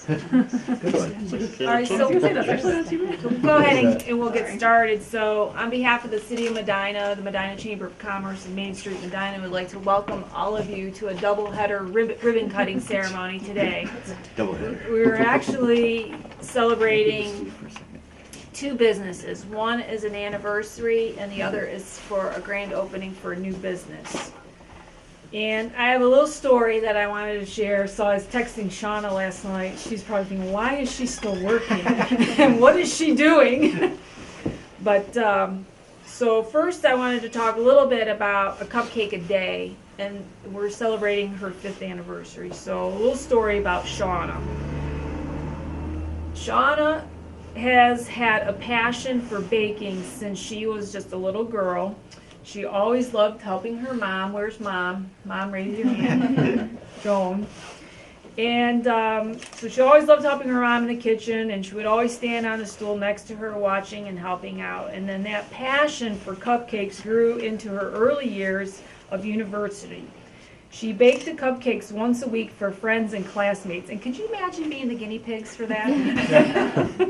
All right, so go ahead and we'll get started. So on behalf of the City of Medina, the Medina Chamber of Commerce and Main Street Medina, we'd like to welcome all of you to a double-header ribbon cutting ceremony today. We're actually celebrating two businesses. One is an anniversary and the other is for a grand opening for a new business. And I have a little story that I wanted to share. So I was texting Shauna last night. She's probably thinking, why is she still working? And what is she doing? But so first I wanted to talk a little bit about a Cupcake A Day. And we're celebrating her 5th anniversary. So a little story about Shauna. Shauna has had a passion for baking since she was just a little girl. She always loved helping her mom. Where's Mom? Mom, raise your hand. Joan. And so she always loved helping her mom in the kitchen, and she would always stand on the stool next to her watching and helping out. And then that passion for cupcakes grew into her early years of university. She baked the cupcakes once a week for friends and classmates. And could you imagine being the guinea pigs for that?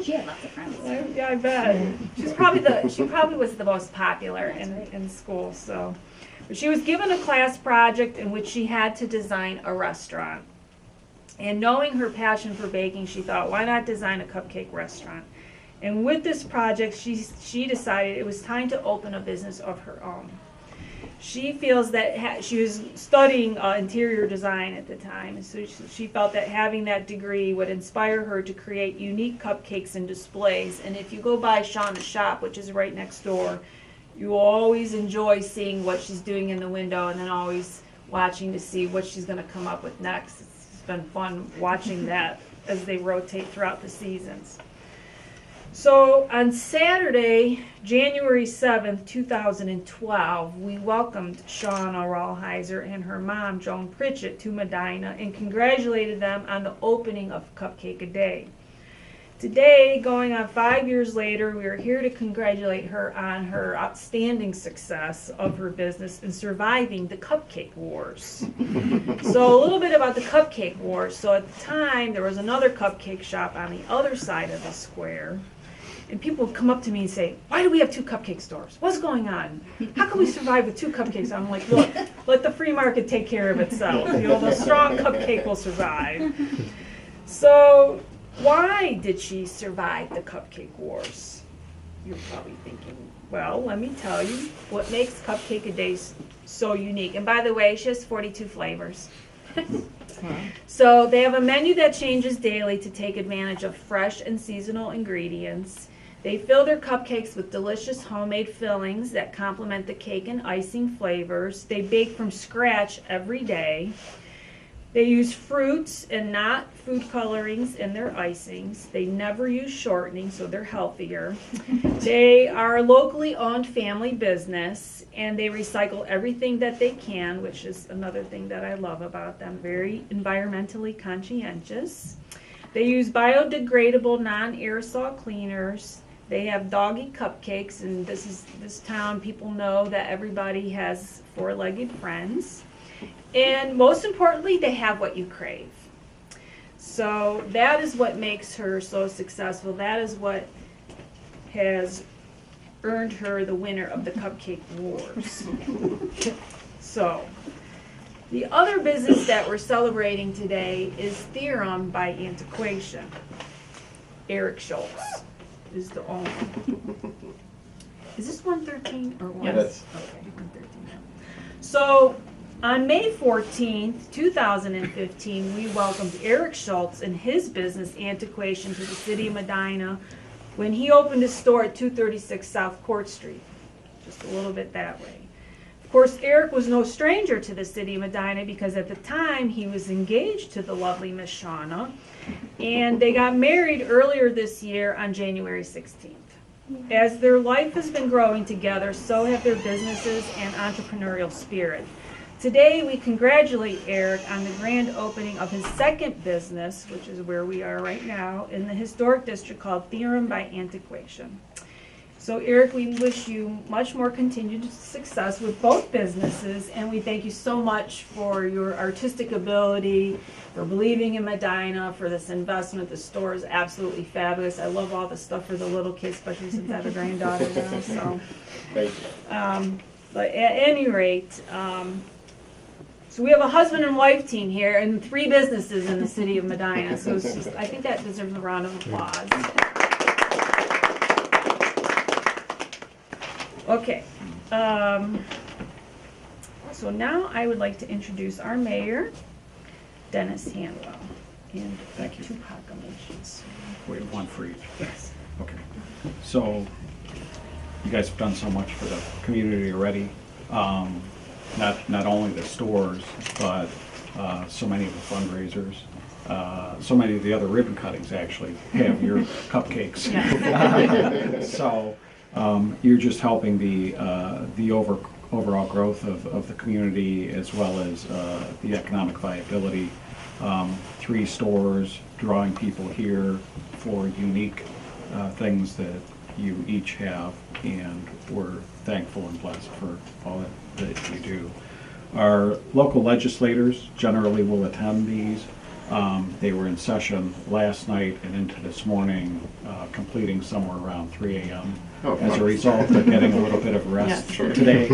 She had lots of friends. Yeah, I bet. She probably was the most popular in school. So, but she was given a class project in which she had to design a restaurant. And knowing her passion for baking, she thought, why not design a cupcake restaurant? And with this project, she decided it was time to open a business of her own. She feels that she was studying interior design at the time, and so she felt that having that degree would inspire her to create unique cupcakes and displays. And if you go by Shauna's shop, which is right next door, you will always enjoy seeing what she's doing in the window and then always watching to see what she's going to come up with next. It's been fun watching that as they rotate throughout the seasons. So on Saturday, January 7th, 2012, we welcomed Shauna Rawheiser and her mom, Joan Pritchett, to Medina and congratulated them on the opening of Cupcake A Day. Today, going on 5 years later, we are here to congratulate her on her outstanding success of her business in surviving the Cupcake Wars. So a little bit about the Cupcake Wars. So at the time, there was another cupcake shop on the other side of the square. And people would come up to me and say, why do we have 2 cupcake stores? What's going on? How can we survive with 2 cupcakes? I'm like, look, let the free market take care of itself. You know, the strong cupcake will survive. So why did she survive the Cupcake Wars? You're probably thinking, well, let me tell you what makes Cupcake A Day so unique. And by the way, she has 42 flavors. So they have a menu that changes daily to take advantage of fresh and seasonal ingredients. They fill their cupcakes with delicious homemade fillings that complement the cake and icing flavors. They bake from scratch every day. They use fruits and not food colorings in their icings. They never use shortening, so they're healthier. They are a locally owned family business, and they recycle everything that they can, which is another thing that I love about them. Very environmentally conscientious. They use biodegradable non-aerosol cleaners. They have doggy cupcakes, and this town, people know that everybody has 4-legged friends. And most importantly, they have what you crave. So that is what makes her so successful. That is what has earned her the winner of the Cupcake Wars. So the other business that we're celebrating today is Theorem by Antiquation. Eric Schultz is the owner. Is this 113 or 1? Yes. Okay, 113. So on May 14th, 2015, we welcomed Eric Schultz and his business, Antiquation, to the City of Medina when he opened his store at 236 South Court Street, just a little bit that way. Of course, Eric was no stranger to the City of Medina because at the time he was engaged to the lovely Miss Shauna, and they got married earlier this year on January 16th. As their life has been growing together, so have their businesses and entrepreneurial spirit. Today, we congratulate Eric on the grand opening of his second business, which is where we are right now, in the historic district called Theorem by Antiquation. So Eric, we wish you much more continued success with both businesses, and we thank you so much for your artistic ability, for believing in Medina, for this investment. The store is absolutely fabulous. I love all the stuff for the little kids, especially since I have a granddaughter now. So, Thank you. but at any rate, so we have a husband and wife team here and 3 businesses in the city of Medina. So it's just, I think that deserves a round of applause. Okay, so now I would like to introduce our mayor, Dennis Hanwell, and Thank you. 2 proclamations. We have one for each. Yes. Okay. So, you guys have done so much for the community already. Not only the stores, but so many of the fundraisers. So many of the other ribbon cuttings actually have your cupcakes. So, you're just helping the overall growth of the community as well as the economic viability. 3 stores, drawing people here for unique things that you each have, and we're thankful and blessed for all that you do. Our local legislators generally will attend these. They were in session last night and into this morning, completing somewhere around 3 a.m. As a result of getting a little bit of rest today.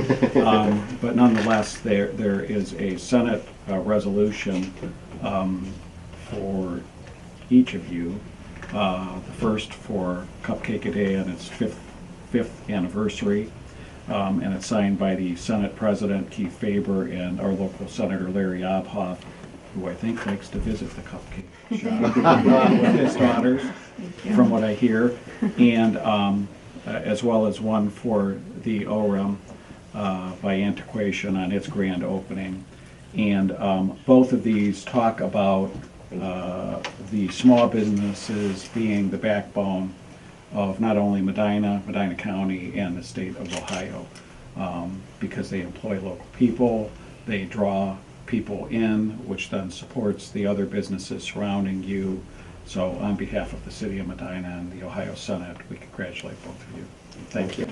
But nonetheless, there is a Senate resolution for each of you. The first for Cupcake A on its fifth anniversary. And it's signed by the Senate President Keith Faber and our local Senator Larry Obhoff, who I think likes to visit the cupcake shop with his daughters, from what I hear, and as well as one for the OREM by Antiquation on its grand opening. And both of these talk about the small businesses being the backbone of not only Medina County, and the state of Ohio, because they employ local people, they draw people in, which then supports the other businesses surrounding you. So on behalf of the city of Medina and the Ohio Senate, we congratulate both of you. Thank you.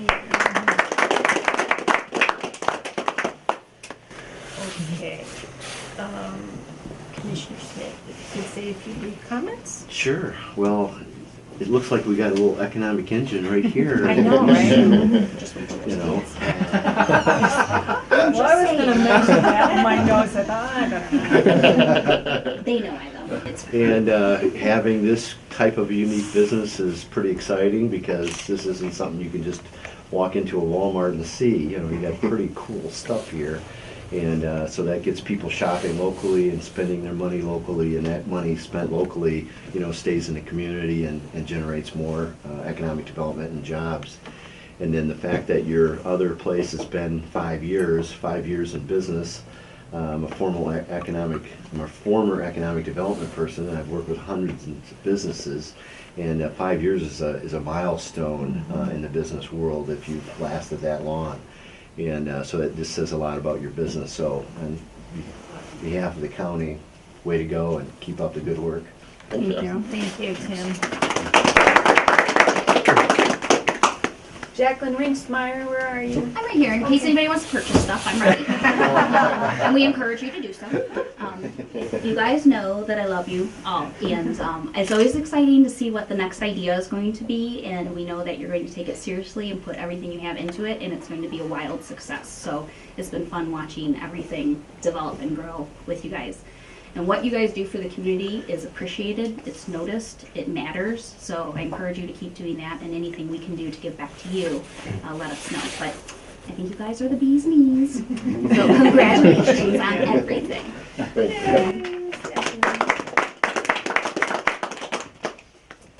Okay. Commissioner Smith, if you could say a few brief comments? Sure. Well, it looks like we got a little economic engine right here. I know, right? You know. Well, I was going to mention that in my notes. I thought, I better. They know I love it. And having this type of unique business is pretty exciting, because this isn't something you can just walk into a Walmart and see. You know, you got pretty cool stuff here. And so that gets people shopping locally and spending their money locally, and that money spent locally, you know, stays in the community and generates more economic development and jobs. And then the fact that your other place has been 5 years in business. I'm a former economic development person, and I've worked with hundreds of businesses. And 5 years is a milestone in the business world if you've lasted that long. And so that just says a lot about your business. So on behalf of the county, way to go, and keep up the good work. Thank you. Thank you, Tim. Jacqueline Rinksmeyer, where are you? I'm right here in case anybody wants to purchase stuff. I'm ready. And we encourage you to do so. You guys know that I love you all, and it's always exciting to see what the next idea is going to be, and we know that you're going to take it seriously and put everything you have into it, and it's going to be a wild success. So it's been fun watching everything develop and grow with you guys. And what you guys do for the community is appreciated, it's noticed, it matters. So I encourage you to keep doing that, and anything we can do to give back to you, let us know. But I think you guys are the bee's knees. So congratulations on everything.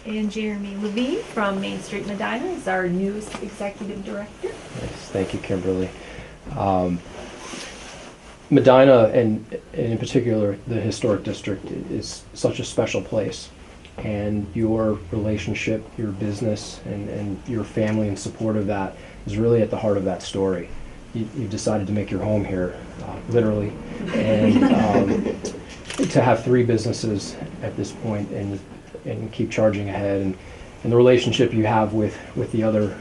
And Jeremy Levine from Main Street Medina is our newest executive director. Yes, thank you, Kimberly. Medina, and in particular the historic district, is such a special place, and your relationship, your business, and your family and support of that is really at the heart of that story. You've decided to make your home here, literally, and to have 3 businesses at this point, and keep charging ahead, and the relationship you have with the other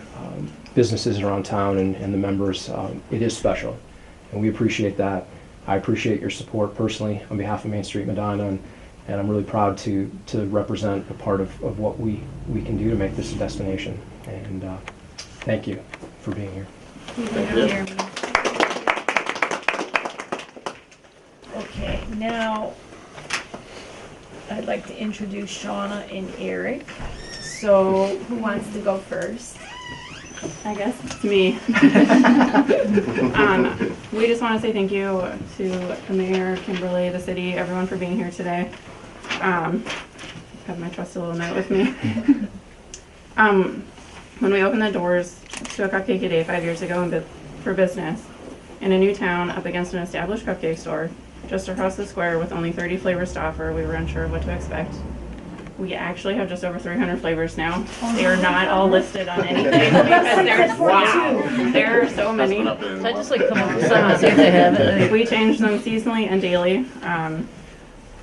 businesses around town and the members. It is special, and we appreciate that. I appreciate your support personally on behalf of Main Street Medina, and I'm really proud to represent a part of what we can do to make this a destination. And thank you for being here. Jeremy. Okay, now I'd like to introduce Shauna and Eric. So who wants to go first? I guess it's me. We just want to say thank you to the mayor, Kimberly, the city, everyone for being here today. Have my trusty little note with me. When we opened the doors to a Cupcake A 5 years ago for business in a new town up against an established cupcake store, just across the square with only 30 flavors to offer, we were unsure of what to expect. We actually have just over 300 flavors now. They are not all listed on anything because there are so many. So I just like come up with some and see if they have it. We change them seasonally and daily.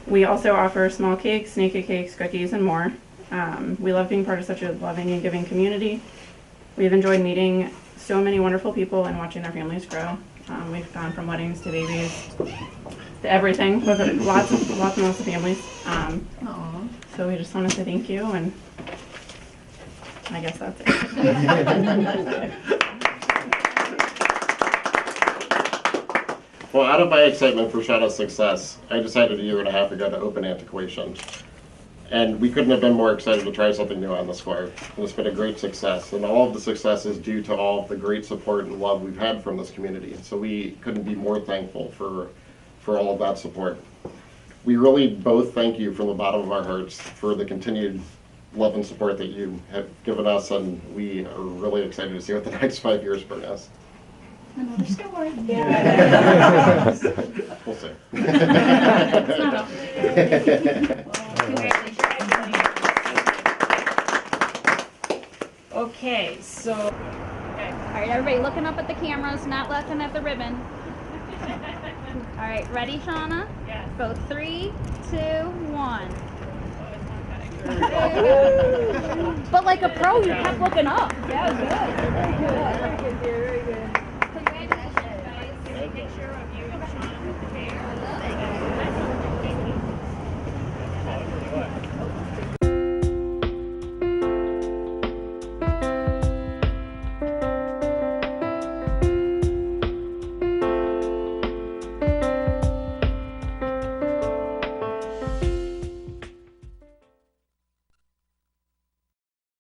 We also offer small cakes, naked cakes, cookies, and more. We love being part of such a loving and giving community. We've enjoyed meeting so many wonderful people and watching their families grow. We've gone from weddings to babies to everything with lots of families. So we just want to say thank you, and I guess that's it. Well, out of my excitement for Shadow's success, I decided a year and a half ago to open Antiquation. And we couldn't have been more excited to try something new on the square. And it's been a great success. And all of the success is due to all of the great support and love we've had from this community. So we couldn't be more thankful for all of that support. We really both thank you from the bottom of our hearts for the continued love and support that you have given us, and we are really excited to see what the next 5 years bring us. Another story. We'll see. It's not over. Okay, so All right, everybody looking up at the cameras, not looking at the ribbon. All right, ready, Shauna? Yes. Go 3, 2, 1. But like a pro, you kept looking up. That was good.